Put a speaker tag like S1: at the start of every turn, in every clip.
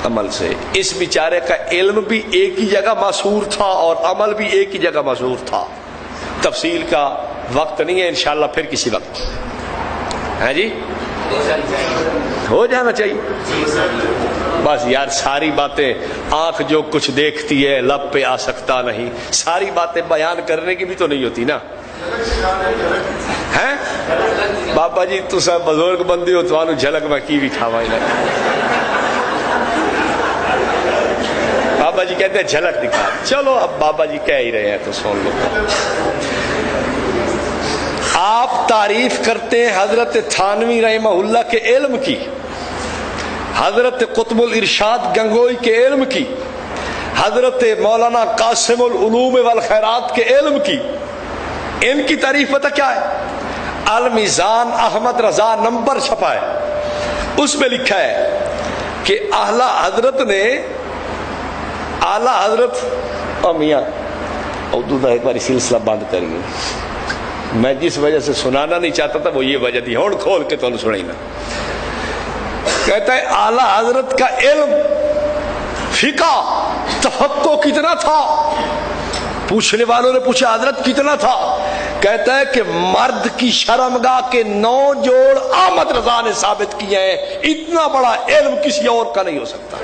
S1: عمل سے. اس بیچارے کا علم بھی ایک ہی جگہ محصور تھا اور عمل بھی ایک ہی جگہ محصور تھا. تفصیل کا وقت نہیں ہے، انشاءاللہ پھر کسی وقت. ہے جی، ہو جانا چاہیے. بس یار ساری باتیں آنکھ جو کچھ دیکھتی ہے لب پہ آ سکتا نہیں، ساری باتیں بیان کرنے کی بھی تو نہیں ہوتی نا. ہیں بابا جی تو سب بزرگ بندے ہو، تو جھلک میں کی بھی کھاوا. بابا جی کہتے ہیں جھلک دکھا. چلو اب بابا جی کہہ ہی رہے ہیں تو سن لو. آپ تعریف کرتے ہیں حضرت تھانوی رحمہ اللہ کے علم کی، حضرت قطب الارشاد گنگوئی کے علم کی، حضرت مولانا قاسم العلوم والخیرات کے علم کی. ان کی تعریف پتہ کیا ہے؟ المیزان احمد رضا نمبر چھپا ہے، اس میں لکھا ہے کہ اعلی حضرت نے، اعلی حضرت اور میاں اردو کا ایک بار سلسلہ بند کریے. میں جس وجہ سے سنانا نہیں چاہتا تھا وہ یہ وجہ تھی، ہون کھول کے تو سنائی نا. کہتا ہے اعلی حضرت کا علم فقہ تفقہ کتنا تھا؟ پوچھنے والوں نے پوچھا حضرت کتنا تھا؟ کہتا ہے کہ مرد کی شرمگاہ کے 9 جوڑ احمد رضا نے ثابت کیے ہیں. اتنا بڑا علم کسی اور کا نہیں ہو سکتا.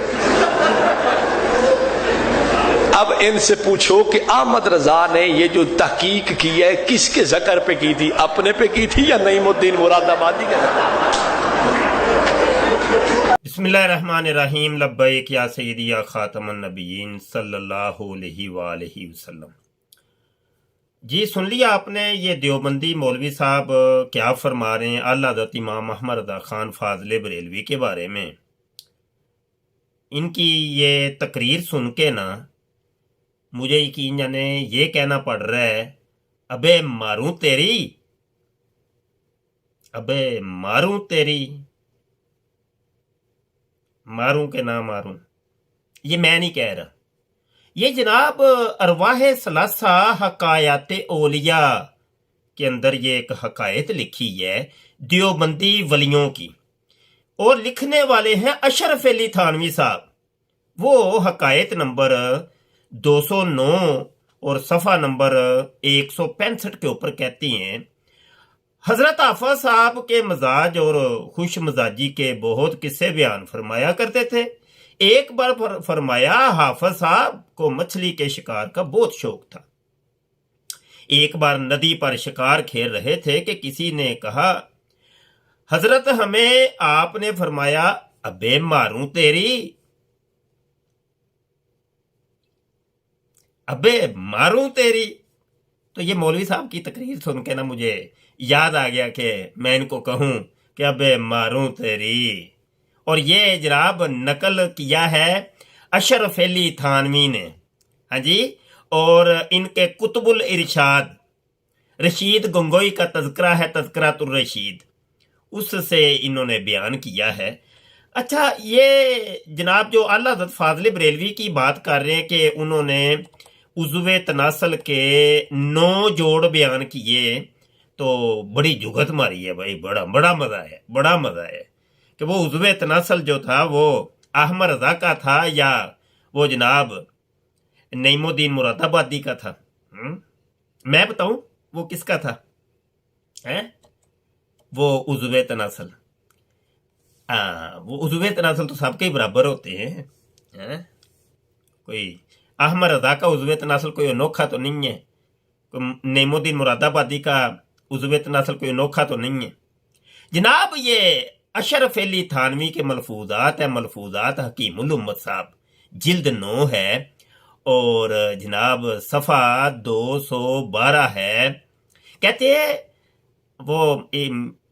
S1: اب ان سے پوچھو کہ احمد رضا نے یہ جو تحقیق کی ہے کس کے ذکر پہ کی تھی؟ اپنے پہ کی تھی یا نعیم الدین مراد آبادی کے ذکر؟
S2: بسم اللہ الرحمن الرحیم. لبیک یا سیدی یا خاتم النبیین صلی اللہ علیہ وآلہ وسلم. جی سن لیا آپ نے یہ دیوبندی مولوی صاحب کیا فرما رہے ہیں اعلیٰ حضرت امام احمد رضا خان فاضل بریلوی کے بارے میں. ان کی یہ تقریر سن کے نا مجھے یقین جانے یہ کہنا پڑ رہا ہے ابے ماروں تیری، ابے ماروں تیری، ماروں کہ نہ ماروں. یہ میں نہیں کہہ رہا، یہ جناب ارواح ثلاثہ حکایات اولیاء کے اندر یہ ایک حکایت لکھی ہے دیوبندی ولیوں کی، اور لکھنے والے ہیں اشرف علی تھانوی صاحب. وہ حکایت نمبر 209 اور صفحہ نمبر 165 کے اوپر کہتی ہیں حضرت حافظ صاحب کے مزاج اور خوش مزاجی کے بہت قصے بیان فرمایا کرتے تھے. ایک بار فرمایا حافظ صاحب کو مچھلی کے شکار کا بہت شوق تھا. ایک بار ندی پر شکار کھیل رہے تھے کہ کسی نے کہا حضرت ہمیں آپ نے فرمایا ابے ماروں تیری، ابے ماروں تیری. تو یہ مولوی صاحب کی تقریر سن کے نا مجھے یاد آ گیا کہ میں ان کو کہوں کہ ابے ماروں تیری. اور یہ جناب نقل کیا ہے اشرف علی تھانوی نے. ہاں جی، اور ان کے قطب الارشاد رشید گنگوئی کا تذکرہ ہے، تذکرۃ الرشید، اس سے انہوں نے بیان کیا ہے. اچھا، یہ جناب جو اعلیٰ حضرت فاضل بریلوی کی بات کر رہے ہیں کہ انہوں نے عضو تناسل کے 9 جوڑ بیان کیے، تو بڑی جگت ماری ہے بھائی. بڑا مزہ ہے، بڑا مزہ ہے کہ وہ عضو تناسل جو تھا وہ احمد رضا کا تھا یا وہ جناب نعیم الدین مراد آبادی کا تھا. میں بتاؤں وہ کس کا تھا؟ وہ عضو تناسل. وہ عضو تناسل تو سب کے ہی برابر ہوتے ہیں. کوئی احمد رضا کا عضو تناسل کوئی انوکھا تو نہیں ہے، نعیم الدین مراد آبادی کا عضو تناسل کوئی انوکھا تو نہیں ہے. جناب یہ اشرف علی تھانوی کے ملفوظات ہیں، ملفوظات حکیم الامت صاحب، جلد 9 ہے اور جناب صفحہ 212 ہے. کہتے ہیں وہ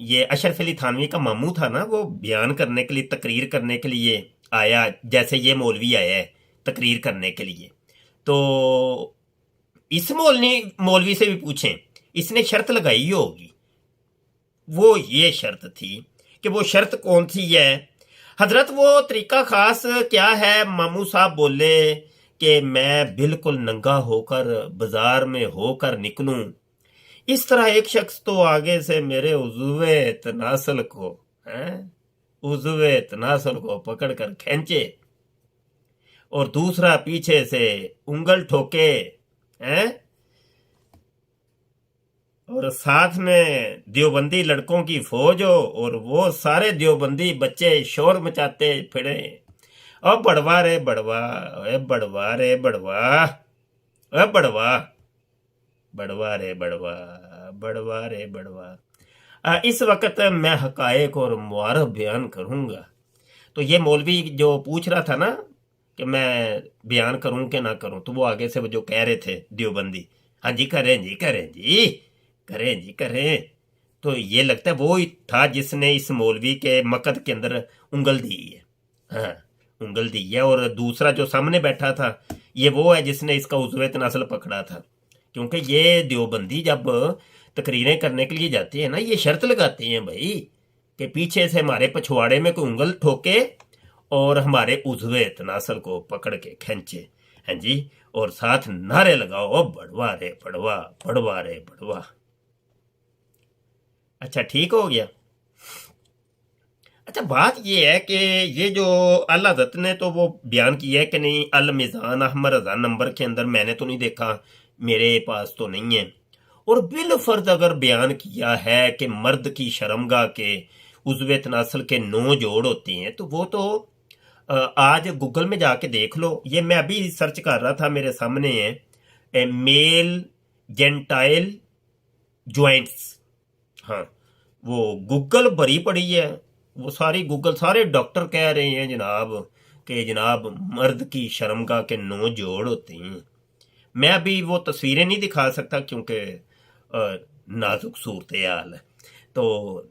S2: یہ اشرف علی تھانوی کا ماموں تھا نا، وہ بیان کرنے کے لیے، تقریر کرنے کے لیے آیا، جیسے یہ مولوی آیا ہے تقریر کرنے کے لیے. تو اس مولوی سے بھی پوچھیں، اس نے شرط لگائی ہوگی. وہ یہ شرط تھی کہ وہ شرط کون تھی ہے حضرت؟ وہ طریقہ خاص کیا ہے؟ ماموں صاحب بولے کہ میں بالکل ننگا ہو کر بازار میں ہو کر نکلوں، اس طرح ایک شخص تو آگے سے میرے عضو تناسل کو پکڑ کر کھینچے اور دوسرا پیچھے سے انگل ٹھوکے ہیں، اور ساتھ میں دیوبندی لڑکوں کی فوج ہو اور وہ سارے دیوبندی بچے شور مچاتے پھرے، اور بڑوا رے بڑوا، اے بڑوا رے بڑوا، اے بڑوا، بڑوا رے بڑوا، بڑوا رے بڑوا۔ اس وقت میں حقائق اور معارف بیان کروں گا۔ تو یہ مولوی جو پوچھ رہا تھا نا کہ میں بیان کروں کہ نہ کروں، تو وہ آگے سے وہ جو کہہ رہے تھے دیوبندی، ہاں جی کریں جی کریں جی کریں جی کریں، تو یہ لگتا ہے وہ تھا جس نے اس مولوی کے مقد کے اندر انگل دی ہے، ہاں انگل دی ہے۔ اور دوسرا جو سامنے بیٹھا تھا یہ وہ ہے جس نے اس کا عضو تناسل پکڑا تھا، کیونکہ یہ دیوبندی جب تقریریں کرنے کے لیے جاتے ہیں نا، یہ شرط لگاتے ہیں بھائی کہ پیچھے سے ہمارے پچھواڑے میں کوئی انگل ٹھوکے اور ہمارے عضو تناسل کو پکڑ کے کھینچے، ہاں جی، اور ساتھ نعرے لگاؤ بڑوا رے بڑوا، بڑوا رے بڑوا۔ اچھا ٹھیک ہو گیا۔ اچھا بات یہ ہے کہ یہ جو اعلیٰ حضرت نے تو وہ بیان کیا ہے کہ نہیں، المیزان احمد رضا نمبر کے اندر میں نے تو نہیں دیکھا، میرے پاس تو نہیں ہے، اور بالفرض اگر بیان کیا ہے کہ مرد کی شرمگاہ کے عضو تناسل کے 9 جوڑ ہوتے ہیں، تو وہ تو آج گوگل میں جا کے دیکھ لو، یہ میں ابھی سرچ کر رہا تھا میرے سامنے ہے، میل جینٹائل جوائنٹس، ہاں وہ گوگل بھری پڑی ہے، وہ ساری گوگل سارے ڈاکٹر کہہ رہے ہیں جناب کہ جناب مرد کی شرمگاہ کے 9 جوڑ ہوتے ہیں۔ میں ابھی وہ تصویریں نہیں دکھا سکتا کیونکہ نازک صورتحال ہے، تو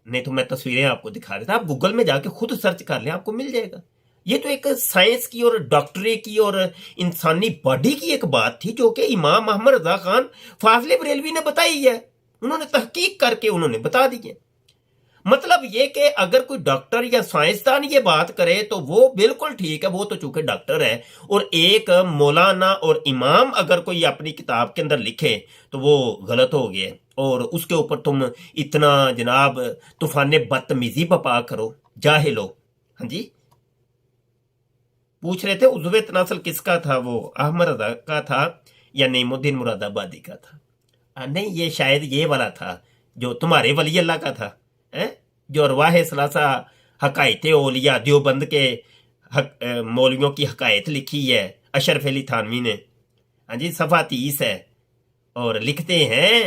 S2: نہیں تو میں تصویریں آپ کو دکھا دیتا، آپ گوگل میں جا کے خود سرچ کر لیں، آپ کو مل جائے گا۔ یہ تو ایک سائنس کی اور ڈاکٹری کی اور انسانی باڈی کی ایک بات تھی جو کہ امام احمد رضا خان فاضل بریلوی نے بتائی ہے، انہوں نے تحقیق کر کے انہوں نے بتا دی ہے۔ مطلب یہ کہ اگر کوئی ڈاکٹر یا سائنسدان یہ بات کرے تو وہ بالکل ٹھیک ہے، وہ تو چونکہ ڈاکٹر ہے، اور ایک مولانا اور امام اگر کوئی اپنی کتاب کے اندر لکھے تو وہ غلط ہو گیا، اور اس کے اوپر تم اتنا جناب طوفان بدتمیزی بپا کرو، جاہل ہو۔ ہاں جی پوچھ رہے تھے عضو تناسل کس کا تھا، وہ احمد رضا کا تھا یا نعیم الدین مراد آبادی کا تھا؟ نہیں، یہ شاید یہ والا تھا جو تمہارے ولی اللہ کا تھا، جو ارواح ثلاثہ حقائق اولیاء دیوبند کے مولویوں کی حقائق لکھی ہے اشرف علی تھانوی نے، ہاں جی صفحہ 30 ہے، اور لکھتے ہیں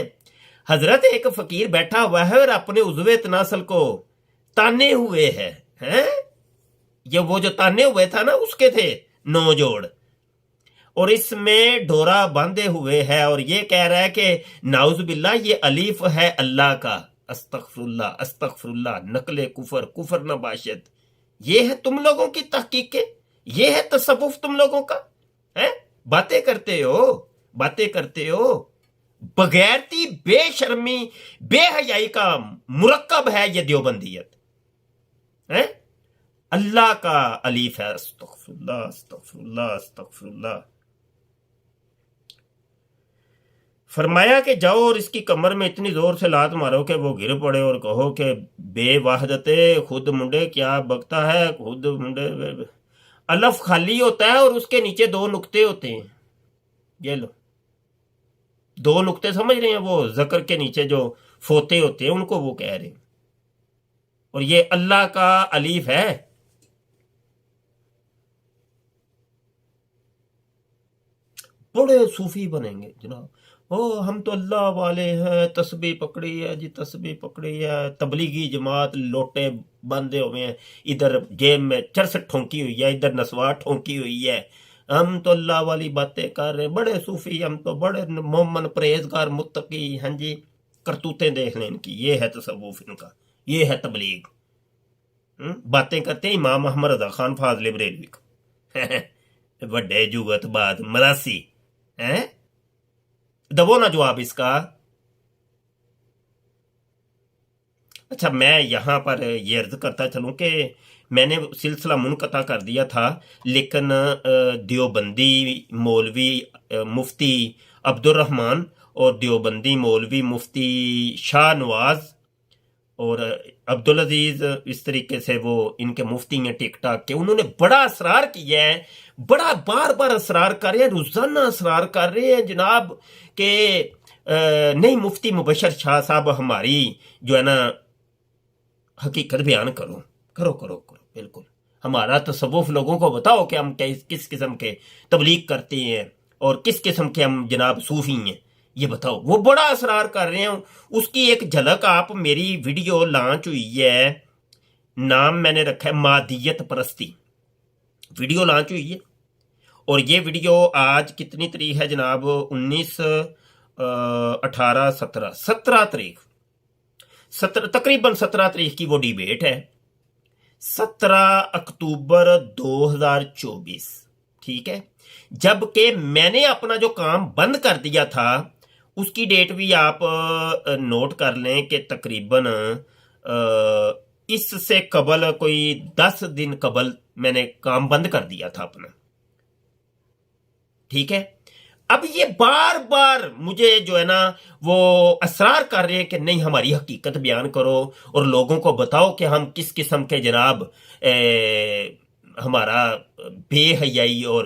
S2: حضرت ایک فقیر بیٹھا ہوا ہے اور اپنے عضو تناسل کو تانے ہوئے ہے، یہ وہ جو تانے ہوئے تھا نا اس کے تھے 9 جوڑ، اور اس میں ڈورا باندھے ہوئے ہے، اور یہ کہہ رہا ہے کہ نعوذ باللہ یہ الف ہے اللہ کا، استغفر اللہ استغفر اللہ، نقل کفر، کفر نہ باشد۔ یہ ہے تم لوگوں کی تحقیقیں، یہ ہے تصوف تم لوگوں کا، باتیں کرتے ہو، باتیں کرتے ہو، بغیرتی، بے شرمی، بے حیائی کا مرکب ہے یہ دیوبندیت، اللہ کا الف ہے، استغفر اللہ استغفر اللہ استغفر اللہ۔ فرمایا کہ جاؤ اور اس کی کمر میں اتنی زور سے لات مارو کہ وہ گر پڑے، اور کہو کہ بے وحدت خود منڈے کیا بکتا ہے، خود منڈے الف خالی ہوتا ہے اور اس کے نیچے 2 نقطے ہوتے ہیں، یہ لو 2 نقطے سمجھ رہے ہیں، وہ ذکر کے نیچے جو فوتے ہوتے ہیں ان کو وہ کہہ رہے ہیں، اور یہ اللہ کا الف ہے۔ بڑے صوفی بنیں گے جناب، ہم تو اللہ والے ہیں، تسبیح پکڑی ہے جی، تسبیح پکڑی ہے، تبلیغی جماعت لوٹے باندھے ہوئے ہیں، ادھر جیب میں چرس ٹھونکی ہوئی ہے، ادھر نسوار ٹھونکی ہوئی ہے، ہم تو اللہ والی باتیں کر رہے ہیں، بڑے صوفی، ہم تو بڑے مومن پرہیزگار متقی، ہاں جی کرتوتیں دیکھ لیں ان کی، یہ ہے تصوف ان کا، یہ ہے تبلیغ، باتیں کرتے ہیں امام احمد رضا خان فاضل بریلوی کو، بڑے جگت بات مراسی، دبو نا جواب اس کا۔ اچھا میں یہاں پر یہ عرض کرتا چلوں کہ میں نے سلسلہ منقطع کر دیا تھا، لیکن دیوبندی مولوی مفتی عبد الرحمن اور دیوبندی مولوی مفتی شاہ نواز اور عبدال عزیز اس طریقے سے وہ ان کے مفتی ہیں ٹک ٹاک کے، انہوں نے بڑا اصرار کیا ہے، بڑا بار بار اصرار کر رہے ہیں، روزانہ اصرار کر رہے ہیں جناب کہ نہیں مفتی مبشر شاہ صاحب ہماری جو ہے نا حقیقت بیان کرو کرو کرو کرو، بالکل ہمارا تصوف لوگوں کو بتاؤ کہ ہم کس قسم کے تبلیغ کرتے ہیں اور کس قسم کے ہم جناب صوفی ہیں، یہ بتاؤ۔ وہ بڑا اصرار کر رہے ہیں، اس کی ایک جھلک آپ، میری ویڈیو لانچ ہوئی ہے، نام میں نے رکھا ہے مادیت پرستی، ویڈیو لانچ ہوئی ہے، اور یہ ویڈیو آج کتنی تاریخ ہے جناب؟ 19 18 17 تاریخ، تقریباً 17 تاریخ کی وہ ڈیبیٹ ہے، 17 اکتوبر 2024، ٹھیک ہے، جبکہ میں نے اپنا جو کام بند کر دیا تھا اس کی ڈیٹ بھی آپ نوٹ کر لیں کہ تقریباً اس سے قبل کوئی 10 دن قبل میں نے کام بند کر دیا تھا اپنا، ٹھیک ہے۔ اب یہ بار بار مجھے جو ہے نا وہ اصرار کر رہے ہیں کہ نہیں ہماری حقیقت بیان کرو اور لوگوں کو بتاؤ کہ ہم کس قسم کے جناب ہمارا بے حیائی اور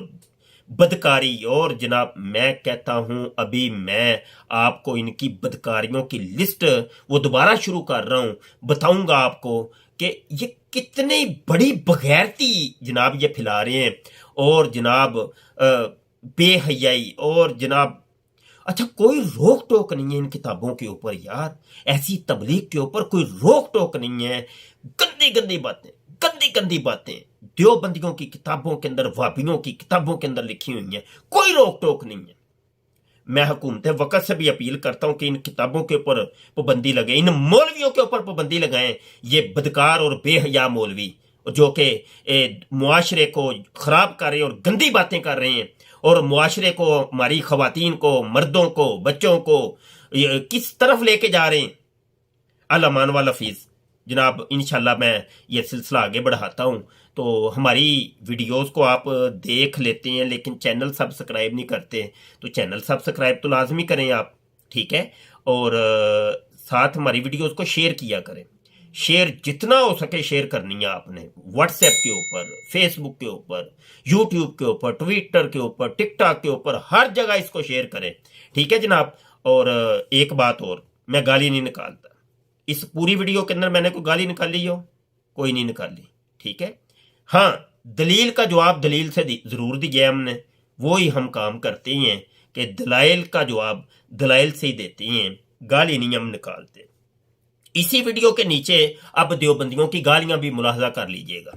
S2: بدکاری، اور جناب میں کہتا ہوں ابھی میں آپ کو ان کی بدکاریوں کی لسٹ وہ دوبارہ شروع کر رہا ہوں، بتاؤں گا آپ کو کہ یہ کتنی بڑی بغیرتی جناب یہ پھیلا رہے ہیں، اور جناب بے حیائی، اور جناب اچھا کوئی روک ٹوک نہیں ہے ان کتابوں کے اوپر یار، ایسی تبلیغ کے اوپر کوئی روک ٹوک نہیں ہے، گندی گندی باتیں، گندی گندی باتیں دیوبندیوں کی کتابوں کے اندر، وہابیوں کی کتابوں کے اندر لکھی ہوئی ہیں، کوئی روک ٹوک نہیں ہے۔ میں حکومت وقت سے بھی اپیل کرتا ہوں کہ ان کتابوں کے اوپر پابندی لگائیں، ان مولویوں کے اوپر پابندی لگائیں، یہ بدکار اور بے حیا مولوی جو کہ معاشرے کو خراب کر رہے ہیں اور گندی باتیں کر رہے ہیں، اور معاشرے کو، ہماری خواتین کو، مردوں کو، بچوں کو کس طرف لے کے جا رہے ہیں۔ الامان والحفیظ جناب انشاءاللہ میں یہ سلسلہ آگے بڑھاتا ہوں، تو ہماری ویڈیوز کو آپ دیکھ لیتے ہیں لیکن چینل سبسکرائب نہیں کرتے، تو چینل سبسکرائب تو لازمی کریں آپ، ٹھیک ہے، اور ساتھ ہماری ویڈیوز کو شیئر کیا کریں، شیئر جتنا ہو سکے شیئر کرنی ہے آپ نے، واٹس ایپ کے اوپر، فیس بک کے اوپر، یوٹیوب کے اوپر، ٹویٹر کے اوپر، ٹک ٹاک کے اوپر، ہر جگہ اس کو شیئر کریں، ٹھیک ہے جناب۔ اور ایک بات اور، میں گالی نہیں نکالتا، اس پوری ویڈیو کے اندر میں نے کوئی گالی نکالی ہو؟ کوئی نہیں نکالی، ٹھیک ہے۔ ہاں دلیل کا جواب دلیل سے ضرور دیجیے، ہم نے وہی ہم کام کرتے ہیں کہ دلائل کا جواب دلائل سے ہی دیتے ہیں، گالی نہیں ہم نکالتے۔ اسی ویڈیو کے نیچے اب دیوبندیوں کی گالیاں بھی ملاحظہ کر لیجئے گا،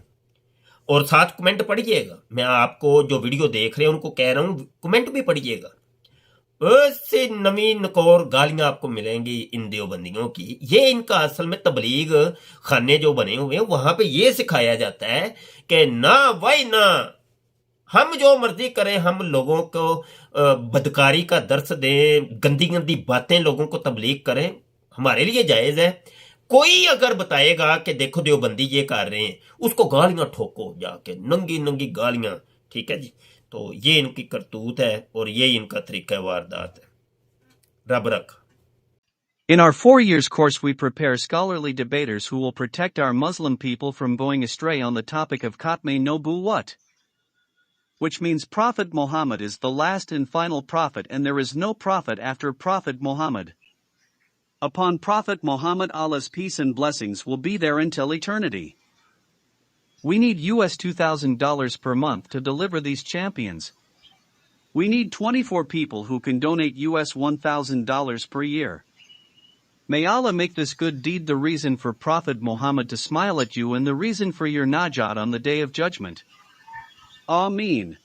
S2: اور ساتھ کمنٹ پڑھیے گا، میں آپ کو جو ویڈیو دیکھ رہے ہیں ان کو کہہ رہا ہوں کمنٹ بھی پڑھیے گا، ایسے نمی نکور گالیاں آپ کو ملیں گی ان دیوبندیوں کی۔ یہ ان کا اصل میں تبلیغ خانے جو بنے ہوئے ہیں وہاں پہ یہ سکھایا جاتا ہے کہ نہ وای نہ، ہم جو مرضی کریں، ہم لوگوں کو بدکاری کا درس دیں، گندی گندی باتیں لوگوں کو تبلیغ کریں، ہمارے لیے جائز ہے۔ کوئی اگر بتائے گا کہ دیکھو دیوبندی یہ کر رہے ہیں، اس کو گالیاں ٹھوکو جا کے، ننگی ننگی گالیاں، ٹھیک ہے جی۔ تو یہ ان کی کرتوت ہے اور یہ ان کا طریقہ واردات ہے۔ رب رکھ۔
S3: In our 4 years course we prepare scholarly debaters who will protect our Muslim people from going astray on the topic of Khatme Nubuwwat, which means Prophet Muhammad is the last and final prophet and there is no prophet after Prophet Muhammad. Upon Prophet Muhammad Allah's peace and blessings will be there until eternity. We need US $2,000 per month to deliver these champions. We need 24 people who can donate US $1,000 per year. May Allah make this good deed the reason for Prophet Muhammad to smile at you and the reason for your najat on the Day of Judgment. Ameen.